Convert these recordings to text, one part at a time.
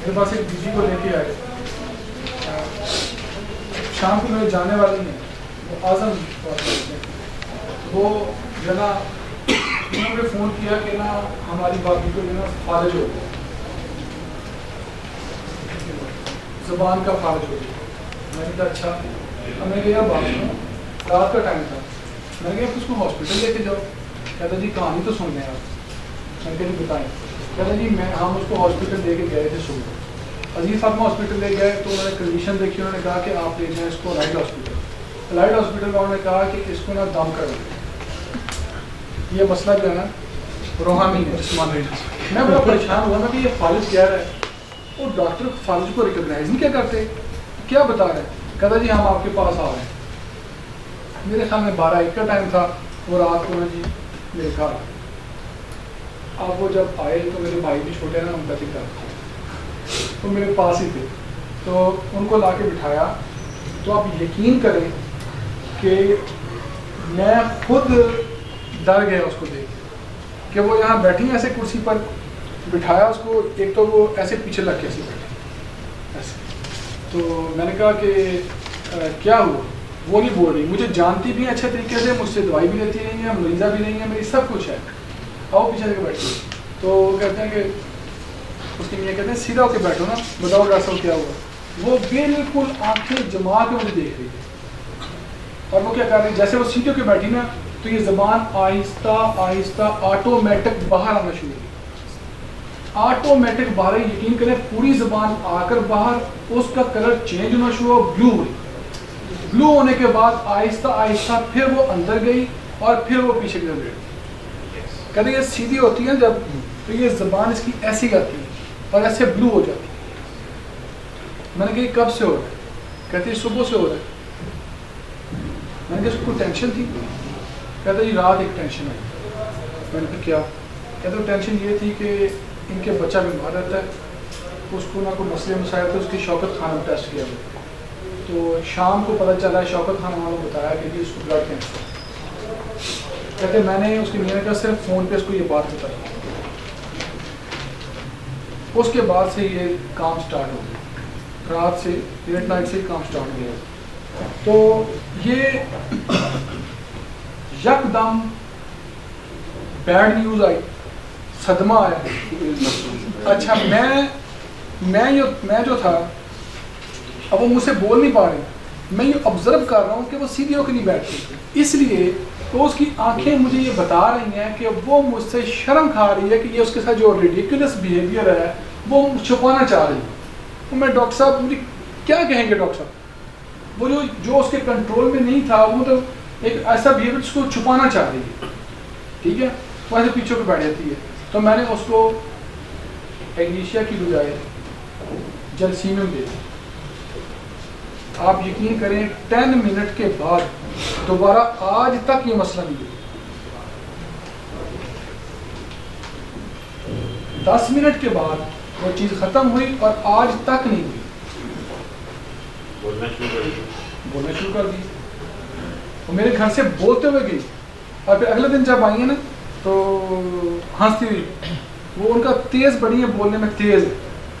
میرے پاس ایک بیوی کو لے کے آئے, شام کو میرے جانے والے ہیں, وہ اعظم وہ جو نا انہوں نے فون کیا کہ نا ہماری بابی کو جو نا فالج ہو گیا, زبان کا فالج ہو گیا. میں نے کہا اچھا. اب میں گیا بات سنوں, رات کا ٹائم تھا, میں نے کہا اس کو ہاسپٹل لے کے جاؤ. کہتا جی کہانی تو سن لیں آپ. میں نے کہا جی بتائیں. کہتا جی ہم اس کو ہاسپٹل لے کے گئے تھے صبح. عزیز صاحب ہاسپٹل لے گئے تو انہوں نے کنڈیشن دیکھی, انہوں نے کہا کہ آپ لے جائیں اس کو لائٹ ہاسپٹل. لائٹ ہاسپٹل والوں نے کہا کہ اس کو نا دم کر دیں. یہ مسئلہ جو ہے نا روحانی ہے, جسمانی. میں بڑا پریشان ہوا نا کہ یہ فالج کیا ہے, اور ڈاکٹر فالج کو ریکگنائز نہیں کیا کرتے, کیا بتا رہے ہیں. کہتا جی ہم آپ کے پاس آ رہے ہیں. میرے خیال میں 12-1 کا ٹائم تھا, وہ رات کو نا جی میرے گھر. اب وہ جب آئے تو میرے بھائی بھی چھوٹے ہیں نا, ان کا ذکر تو میرے پاس ہی تھے, تو ان کو لا کے بٹھایا. تو آپ یقین کریں کہ میں خود ڈر گیا اس کو دیکھ کہ وہ یہاں بیٹھی ہیں ایسے کرسی پر, بٹھایا اس کو, ایک تو وہ ایسے پیچھے لگ کے ایسے بیٹھے ایسے. تو میں نے کہا کہ کیا ہوا, وہ نہیں بول رہی, مجھے جانتی بھی ہیں اچھے طریقے سے, مجھ سے دوائی بھی لیتی نہیں ہے, مریضہ بھی نہیں ہے, میری سب کچھ ہے. آؤ پیچھے لے کے بیٹھی. تو وہ کہتے ہیں کہ اس کی میاں کہتے ہیں سیدھا ہو کے بیٹھو نا, بتاؤ ڈاکٹر صاحب کیا ہوا. وہ بالکل آنکھیں جما کے مجھے دیکھ رہی ہے, اور وہ کیا کر رہی ہے, جیسے وہ سیدھے ہو کے بیٹھی نا تو یہ زبان آہستہ آہستہ آٹومیٹک باہر آنا شروع ہوئی. آٹومیٹک باہر, یقین کریں پوری زبان آ کر باہر, اس کا کلر چینج ہونا شروع ہوا, بلو ہوئی. بلو ہونے کے بعد آہستہ آہستہ پھر وہ اندر گئی اور پھر وہ پیچھے کی طرف گئی. کہتے یہ سیدھی ہوتی ہے جب, تو یہ زبان اس کی ایسی آتی ہے اور ایسے بلو ہو جاتی ہے. میں نے کہا یہ کب سے ہو رہا ہے, کہتے ہیں صبح سے ہو رہا ہے. میں نے کہا اس کو ٹینشن تھی, کہتا جی رات ایک ٹینشن آئی. میں نے کہا کیا, کہتے ٹینشن یہ تھی کہ ان کے بچہ بیمار رہتا ہے, اس کو نہ کوئی مسئلے مسائل تھے, اس کی شوکت خان میں ٹیسٹ کیا گیا. تو شام کو پتہ چلا ہے, شوکت خان والوں نے بتایا کہ جی اس کو بلڈ کینسر. کہتے میں نے اس کی میاں کا صرف فون پہ اس کو یہ بات بتائی. اس کے بعد سے یہ کام سٹارٹ ہو گیا, رات سے لیٹ نائٹ سے کام سٹارٹ ہو گیا. تو یہ یک دم بیڈ نیوز آئی, صدمہ آیا. اچھا میں جو تھا, اب وہ مجھ سے بول نہیں پا رہے, میں یہ آبزرو کر رہا ہوں کہ وہ سیدھی ہو کے نہیں بیٹھتی, اس لیے تو اس کی آنکھیں مجھے یہ بتا رہی ہیں کہ وہ مجھ سے شرم کھا رہی ہے کہ یہ اس کے ساتھ جو ریڈیکولس بیہیویئر ہے وہ چھپانا چاہ رہی ہے. تو میں ڈاکٹر صاحب مجھے کیا کہیں گے ڈاکٹر صاحب, وہ جو اس کے کنٹرول میں نہیں تھا, وہ تو ایک ایسا بیہیویئر اس کو چھپانا چاہ رہی ہے. ٹھیک ہے, وہ ایسے پیچھے پہ بیٹھ جاتی ہے. تو میں نے اس کو ایگنیشیا کی بجائے جلسیمم دے دی. آپ یقین کریں 10 منٹ کے بعد دوبارہ آج تک یہ مسئلہ نہیں ہے. 10 منٹ کے بعد وہ چیز ختم ہوئی اور آج تک نہیں ہوئی. بولنا شروع کر دی, وہ میرے گھر سے بولتے ہوئے گئی, اور پھر اگلے دن جب آئی ہیں نا تو ہنستی ہوئی. وہ ان کا تیز بڑی ہے, بولنے میں تیز ہے.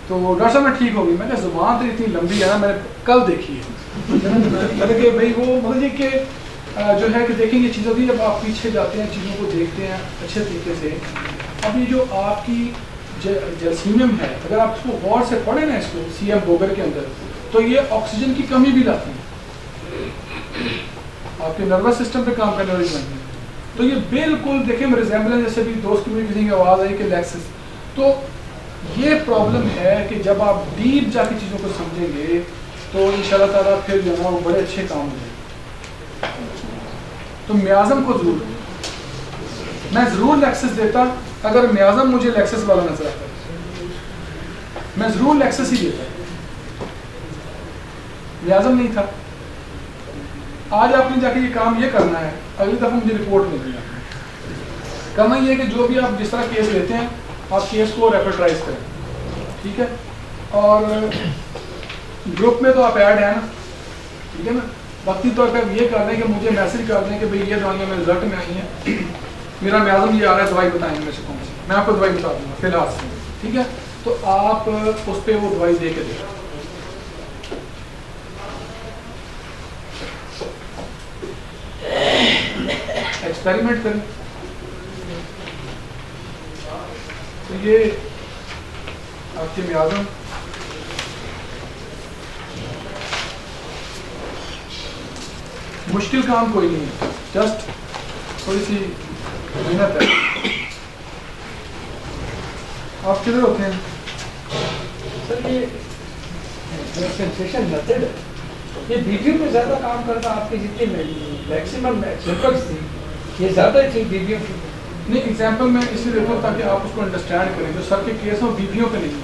تو ڈاکٹر صاحب میں ٹھیک ہو گئی. میں نے زبان تو اتنی لمبی ہے نا, میں نے کل دیکھی ہے. میں نے کہ بھائی وہ مطلب یہ کہ جو ہے کہ دیکھیں یہ چیزیں ہوتی ہیں جب آپ پیچھے جاتے ہیں, چیزوں کو دیکھتے ہیں اچھے طریقے سے. اب یہ جو آپ کی جرسیمیم ہے, اگر آپ اس کو غور سے پڑھیں نا, اس کو سی ایم بوگر کے اندر, تو یہ آکسیجن کی کمی بھی لاتی ہے, آپ کے نروس سسٹم پہ کام کرنے والی بنتی ہے. تو یہ بالکل دیکھیں ریزیمبلنس, جیسے بھی دوست کی کسی کی آواز آئی کہ لیکسس. تو یہ پرابلم ہے کہ جب آپ ڈیپ جا کے چیزوں کو سمجھیں گے تو انشاءاللہ تعالیٰ پھر جو ہے نا وہ بڑے اچھے کام ہو جائیں. تو میازم کو ضرور, میں ضرور لیکسس دیتا اگر میازم مجھے لیکسس والا نظر آتا ہے, میں ضرور لیکسس ہی دیتا. میازم نہیں تھا. آج آپ نے جا کے یہ کام یہ کرنا ہے, اگلی دفعہ مجھے رپورٹ مل ہے. کرنا یہ ہے کہ جو بھی آپ جس طرح کیس لیتے ہیں آپ کیس کو ریپرٹائز کریں. ٹھیک ہے, اور گروپ میں تو آپ ایڈ ہیں نا, ٹھیک ہے نا. وقتی طور پہ یہ کر دیں کہ مجھے میسج کر دیں کہ بھئی یہ دوائیاں میرے رزلٹ میں آئی ہیں, میرا میازم یہ آ رہا ہے, دوائی بتائیں میرے سے کون سی, میں آپ کو دوائی بتا دوں گا فی الحال سے. ٹھیک ہے, تو آپ اس پہ وہ دوائی دے کے دیں. ایکسپیریمنٹ کریں. تو یہ آپ کے میازم مشکل کام کوئی نہیں ہے, جسٹ تھوڑی سی محنت ہے. آپ کدھر ہوتے ہیں؟ سر یہ سینسیشن میتھڈ ہے, یہ ویڈیو میں زیادہ کام کرتا. آپ کی جتنی میکسیمم ایگزامپلس تھی یہ زیادہ تھی ویڈیو کی. نہیں, ایگزامپل میں اس لیے دیتا ہوں تاکہ آپ اس کو انڈرسٹینڈ کریں. جو سر کے کیس ہیں وہ بیویوں پہ نہیں.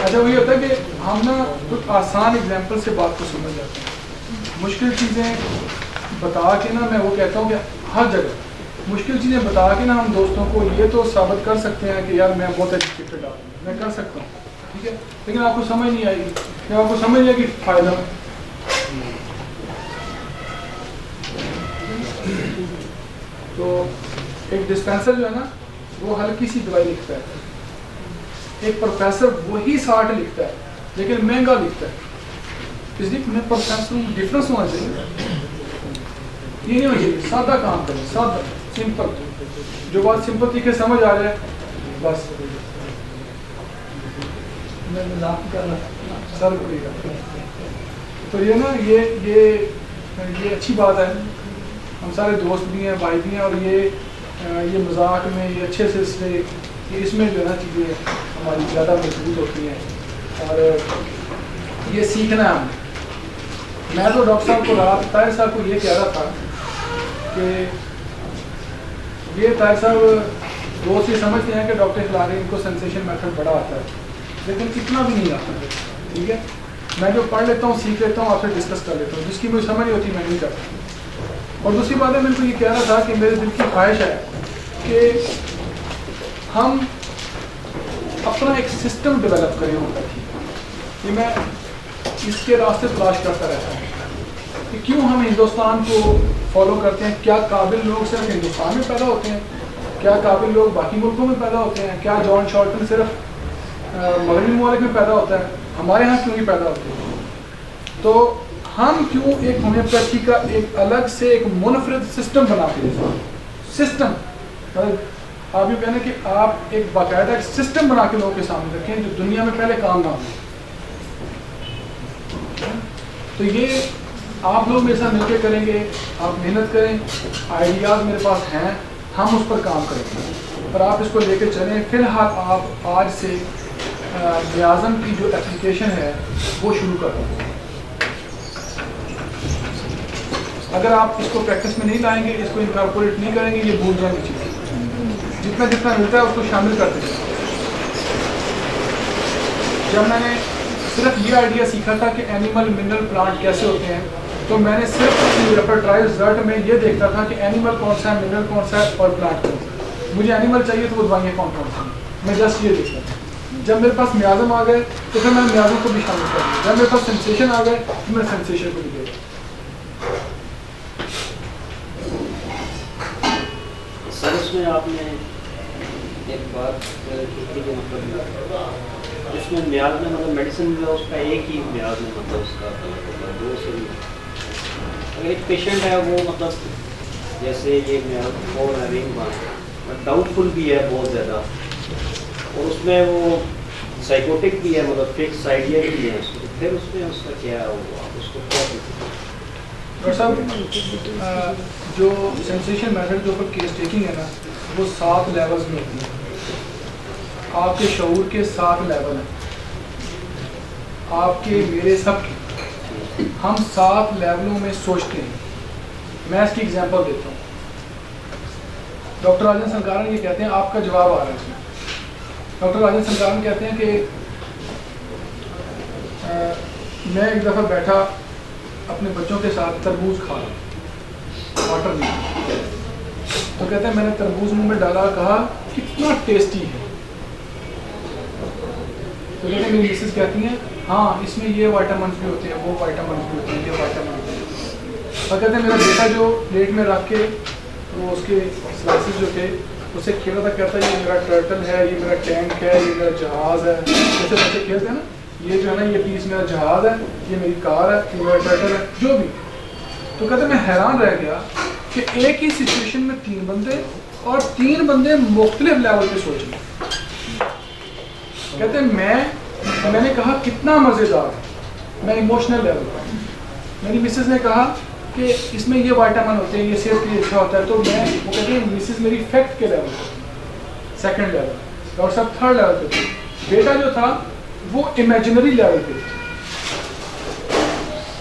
اچھا وہی ہوتا ہے کہ ہم نا کچھ آسان ایگزامپل سے بات کو سمجھ جاتے ہیں. مشکل چیزیں بتا کے نا میں وہ کہتا ہوں کہ ہر جگہ مشکل چیزیں بتا کے نا ہم دوستوں کو یہ تو ثابت کر سکتے ہیں کہ یار میں بہت ایجوکیٹڈ آدمی ہوں, میں کر سکتا ہوں, ٹھیک ہے, لیکن آپ کو سمجھ نہیں آئے گی. جب آپ کو سمجھ آئے گی فائدہ. تو ایک ڈسپینسر جو ہے نا وہ ہلکی سی دوائی لکھتا ہے, ایک پروفیسر وہی 60 لکھتا ہے لیکن مہنگا لکھتا ہے. اس لیے میں پروفیسر ہوں, ڈفرینس ہونا چاہیے. یہ نہیں ہونا چاہیے. سادہ کام کریں, سادہ سمپل, جو بات سمپل طریقے سمجھ آ جائے بس. میں مذاق کر رہا سر تو یہ نا یہ اچھی بات ہے. ہم سارے دوست بھی ہیں, بھائی بھی ہیں, اور یہ مذاق میں یہ اچھے سے اس میں جو ہے نا چیزیں ہماری زیادہ مضبوط ہوتی ہیں اور یہ سیکھنا ہے ہمیں. میں تو ڈاکٹر صاحب کو رات طاہر صاحب کو یہ کہہ رہا تھا کہ یہ طاہر صاحب دوست یہ سمجھتے ہیں کہ ڈاکٹر اخلاقی ان کو سینسیشن میتھڈ بڑا آتا ہے, لیکن اتنا بھی نہیں آتا. ٹھیک ہے, میں جو پڑھ لیتا ہوں, سیکھ لیتا ہوں, آپ سے ڈسکس کر لیتا ہوں. جس کی مجھے سمجھ نہیں ہوتی میں نہیں کرتا. اور دوسری بات ہے, میں کو یہ کہہ رہا تھا کہ میرے دل کی خواہش ہے کہ ہم اپنا ایک سسٹم ڈیولپ کریں. ہوتا کہ میں اس کے راستے تلاش کرتا رہتا ہوں کہ کیوں ہم ہندوستان کو فالو کرتے ہیں. کیا قابل لوگ صرف ہندوستان میں پیدا ہوتے ہیں؟ کیا قابل لوگ باقی ملکوں میں پیدا ہوتے ہیں؟ کیا جان شارٹن صرف مغربی ممالک میں پیدا ہوتا ہے؟ ہمارے ہاں کیوں نہیں پیدا ہوتے ہیں؟ تو ہم کیوں ایک ہومیوپیتھی کا ایک الگ سے ایک منفرد سسٹم بناتے ہیں. سسٹم آپ یہ کہنا کہ آپ ایک باقاعدہ ایک سسٹم بنا کے لوگوں کے سامنے رکھیں جو دنیا میں پہلے کام نہ ہو. تو یہ آپ لوگ میرے ساتھ مل کے کریں گے, آپ محنت کریں, آئیڈیاز میرے پاس ہیں, ہم اس پر کام کریں گے اور آپ اس کو لے کے چلیں. فی الحال آپ آج سے میازم کی جو اپلیکیشن ہے وہ شروع کر دیں. اگر آپ اس کو پریکٹس میں نہیں لائیں گے, اس کو انکارپوریٹ نہیں کریں گے, یہ بھول جائیں گے چیزیں. جتنا جتنا ملتا ہے اس کو شامل کرتے ہیں. جب میں نے صرف یہ آئیڈیا سیکھا تھا کہ اینیمل منرل پلانٹ کیسے ہوتے ہیں, تو میں نے صرف اپنی ریپرٹائز رزلٹ میں یہ دیکھتا تھا کہ اینیمل کون سا ہے, منرل کون سا ہے اور پلانٹ کون سا ہے. مجھے اینیمل چاہیے تو وہ دوائیاں کون کون سی ہیں, میں جسٹ یہ دیکھتا تھا. جب میرے پاس میازم آ گئے تو پھر میں نے میازم کو بھی شامل کر دیا. جب میرے پاس سینسیشن آ گئے تو میں سینسیشن کو بھی دے دیا. سر اس میں آپ نے ایک بات کی کہ مطلب اس میں میعاد میں مطلب میڈیسن جو ہے اس کا ایک ہی میعاد میں مطلب اس کا دو سے اگر ایک پیشنٹ ہے وہ مطلب جیسے یہ میعاد فور ہیونگ ون ڈاؤٹ فل بھی ہے بہت زیادہ, اور اس میں وہ سائیکوٹک بھی ہے, مطلب فکس آئیڈیا بھی ہے, پھر اس میں اس کا کیا ہوگا, آپ اس کو کیا ڈاکٹر صاحب جو سینسیشن میتھڈ کے اوپر کیس ٹیکنگ ہے نا وہ 7 لیولز میں ہوتی ہے. آپ کے شعور کے 7 لیول ہیں, آپ کے میرے سب کے. ہم 7 لیولوں میں سوچتے ہیں. میں اس کی ایگزامپل دیتا ہوں. ڈاکٹر راجن سنکارن یہ کہتے ہیں, آپ کا جواب آ رہا ہے اس میں. ڈاکٹر راجن سنکارن کہتے ہیں کہ میں ایک دفعہ بیٹھا اپنے بچوں کے ساتھ تربوز کھا رہا, واٹر نہیں, تو کہتے ہیں میں نے تربوز منہ میں ڈالا, کہا کتنا ٹیسٹی ہے. تو کہتے ہیں میری مسز کہتی ہیں ہاں اس میں یہ وائٹامنس بھی ہوتے ہیں, وہ وائٹامنس بھی ہوتے ہیں, یہ وائٹامنس بھی ہوتے ہیں. اور کہتے ہیں میرا بیٹا جو پلیٹ میں رکھ کے وہ اس کے سلائسز جو تھے اسے کھیلا تھا، کہتا ہے یہ میرا ٹرٹل ہے، یہ میرا ٹینک ہے، یہ میرا جہاز ہے. جیسے بچے کھیلتے ہیں نا، یہ جو ہے نا یہ پیس میرا جہاز ہے، یہ میری کار ہے، یہ میرا ٹرٹل ہے، جو بھی. تو کہتے میں حیران رہ گیا کہ ایک ہی سچویشن میں 3 بندے اور 3 بندے مختلف لیول پہ سوچ رہے ہیں. کہتے میں نے کہا کتنا مزیدار ہے. میں ایموشنل لیول پر. میری مسز نے کہا کہ اس میں یہ وائٹامن ہوتے ہیں، یہ صحت کے لیے اچھا ہوتا ہے. تو میں وہ کہتے ہیں مسز میری فیکٹ کے لیول پر، سیکنڈ لیول، ڈاکٹر صاحب تھرڈ لیول پہ تھے. بیٹا جو تھا وہ امیجنری لیول پہ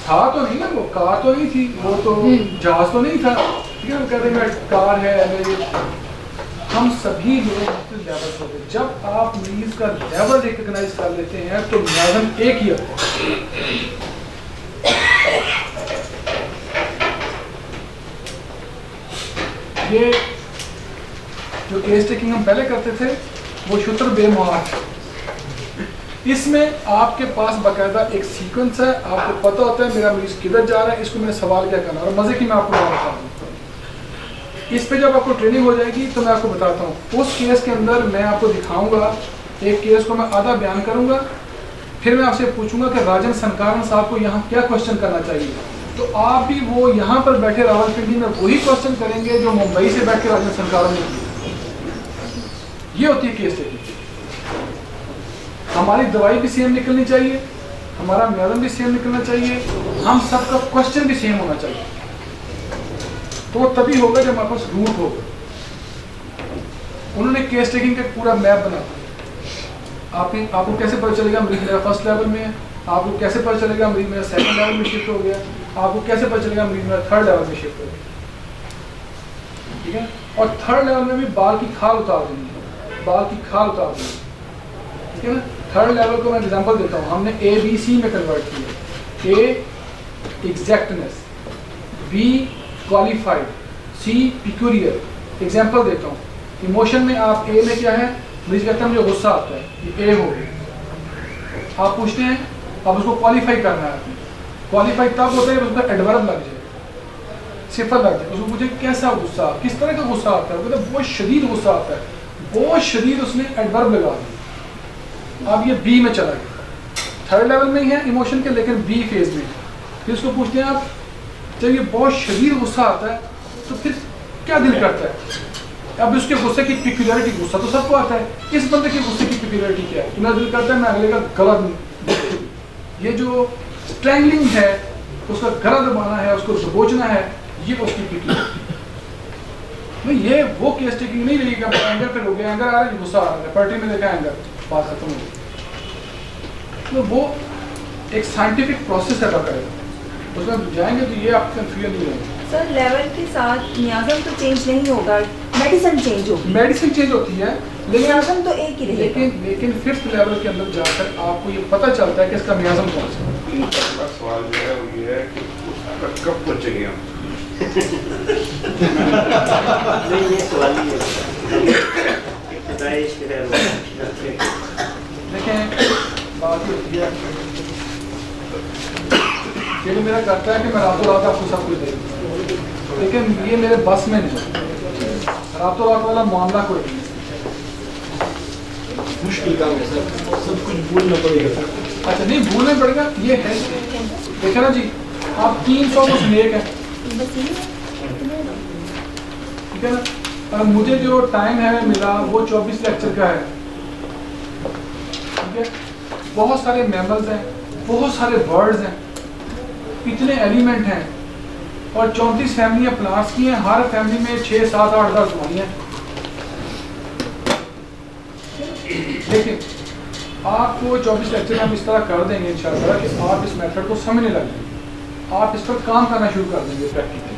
تھا تو نہیں نا، وہ کار تو نہیں تھی، وہ تو جہاز تو نہیں تھا. ٹھیک ہے، وہ کہتے ہیں میں کار ہے میری. ہم سبھی لوگ مختلف لیول ہوتے ہیں. جب آپ مریض کا لیول ریکگنائز کر لیتے ہیں تو میازم ایک ہی ہوتا ہے. یہ جو کیس ٹیکنگ ہم پہلے کرتے تھے وہ شتر بے مہار. اس میں آپ کے پاس باقاعدہ ایک سیکوینس ہے، آپ کو پتہ ہوتا ہے میرا مریض کدھر جا رہا ہے، اس کو میں نے سوال کیا کرنا ہے. اور مزے کی میں آپ کو بات بتا دوں، اس پہ جب آپ کو ٹریننگ ہو جائے گی تو میں آپ کو بتاتا ہوں. اس کیس کے اندر میں آپ کو دکھاؤں گا، ایک کیس کو میں آدھا بیان کروں گا، پھر میں آپ سے پوچھوں گا کہ راجن سنکارن صاحب کو یہاں کیا کوشچن کرنا چاہیے. تو آپ بھی وہ یہاں پر بیٹھے راولپنڈی میں وہی کوشچن کریں گے جو ممبئی سے بیٹھ کے راجن سنکارن نے کیے. یہ ہوتی ہے کیس ٹیکنگ. ہماری دوائی بھی سیم نکلنی چاہیے، ہمارا میازم بھی سیم نکلنا چاہیے، ہم سب کا کوشچن بھی سیم ہونا چاہیے. تو وہ تبھی ہوگا جب ہمارے پاس روٹ ہوگا. انہوں نے کیس ٹیکنگ کا پورا میپ بنا. آپ کو کیسے پتہ چلے گا مریض میرا فرسٹ لیول میں ہے، آپ کو کیسے پتہ چلے گا مریض میرا سیکنڈ لیول میں شفٹ ہو گیا، آپ کو کیسے پتہ چلے گا مریض میرا تھرڈ لیول میں شفٹ ہو گیا. ٹھیک ہے، اور تھرڈ لیول میں بھی بال کی کھال اتار دیں گے، بال کی کھال اتار دیں گے. ٹھیک ہے نا. تھرڈ لیول کو میں ایگزامپل دیتا ہوں. ہم نے ABC میں کنورٹ کیا. A exactness, B qualified, C peculiar. Example دیتا ہوں. ایموشن میں آپ A میں کیا ہے، مریض کہتا ہے مجھے غصہ آتا ہے، یہ A ہو گیا. آپ پوچھتے ہیں اب اس کو کوالیفائی کرنا ہے. آپ نے کوالیفائی تب ہوتا ہے جب اس کا ایڈورب لگ جائے، صفت لگ جائے. اس کو پوچھے کیسا غصہ، کس طرح کا غصہ آتا ہے، وہ کہتا ہے بہت شدید غصہ آتا ہے. بہت شدید اس نے ایڈورب لگا دیا. اب یہ B میں چلا گیا. تھرڈ لیول میں ہی ہے ایموشن کے، لیکن B فیز میں. پھر اس کو پوچھتے ہیں آپ جب یہ بہت شدید غصہ آتا ہے تو پھر کیا دل کرتا ہے. اب اس کے غصے کی پیکولیرٹی، غصہ تو سب کو آتا ہے، اس بندے کے غصے کی پیکولیرٹی کیا ہے. میرا دل کرتا ہے میں اگلے کا گلا دوں. یہ جو اسٹرینگلنگ ہے، اس کا گلا دبانا ہے، اس کو دبوچنا ہے، یہ اس کی پیکولیرٹی. یہ وہ کیس ٹیکنگ نہیں رہی کہ اینگر پہ ہو گیا، اینگر آ رہا ہے غصہ آ رہا ہے، پارٹی میں دیکھا اینگر، بات ختم ہو گئی. تو وہ ایک سائنٹیفک پروسیس ہے باقاعدہ. اس میں جائیں گے تو یہ آپ کنفیوژن نہیں رہے. سر لیول کے ساتھ میازم تو چینج نہیں ہوگا، میڈیسن چینج ہوگی. میڈیسن چینج ہوتی ہے میازم تو ایک ہی رہے گا. لیکن 5th لیول کے اندر جا کر آپ کو یہ پتہ چلتا ہے کہ اس کا میازم کون سا ہے. اگلا سوال جو ہے وہ یہ ہے کہ اس تک کب پہنچیں گے ہم؟ نہیں، یہ سوال ہی ہے. ابتدائی دیکھیں بات یہ ہوتی ہے، یہ تو میرا کرتا ہے کہ میں راتوں رات آپ کو سب کچھ دے دوں، لیکن یہ میرے بس میں نہیں. راتوں رات والا معاملہ کوئی نہیں. مشکل کام ہے سر، سب کچھ بھولنا پڑے گا. اچھا نہیں بھولنا پڑے گا. یہ ہے دیکھیں نا جی، آپ 300 کو نیک ہیں، ٹھیک ہے نا. اور مجھے جو ٹائم ہے ملا وہ 24 لیکچر کا ہے. ٹھیک ہے، بہت سارے میملز ہیں، بہت سارے برڈز ہیں، اتنے ایلیمنٹ ہیں، اور 34 فیملیاں پلانٹس کی ہیں. ہر فیملی میں 6 7 8 10 دوائیاں ہیں. لیکن آپ کو 24 لیکچر ہم اس طرح کر دیں گے انشاءاللہ کہ آپ اس میتھڈ کو سمجھنے لگیں، آپ اس پر کام کرنا شروع کر دیں گے پریکٹیکل.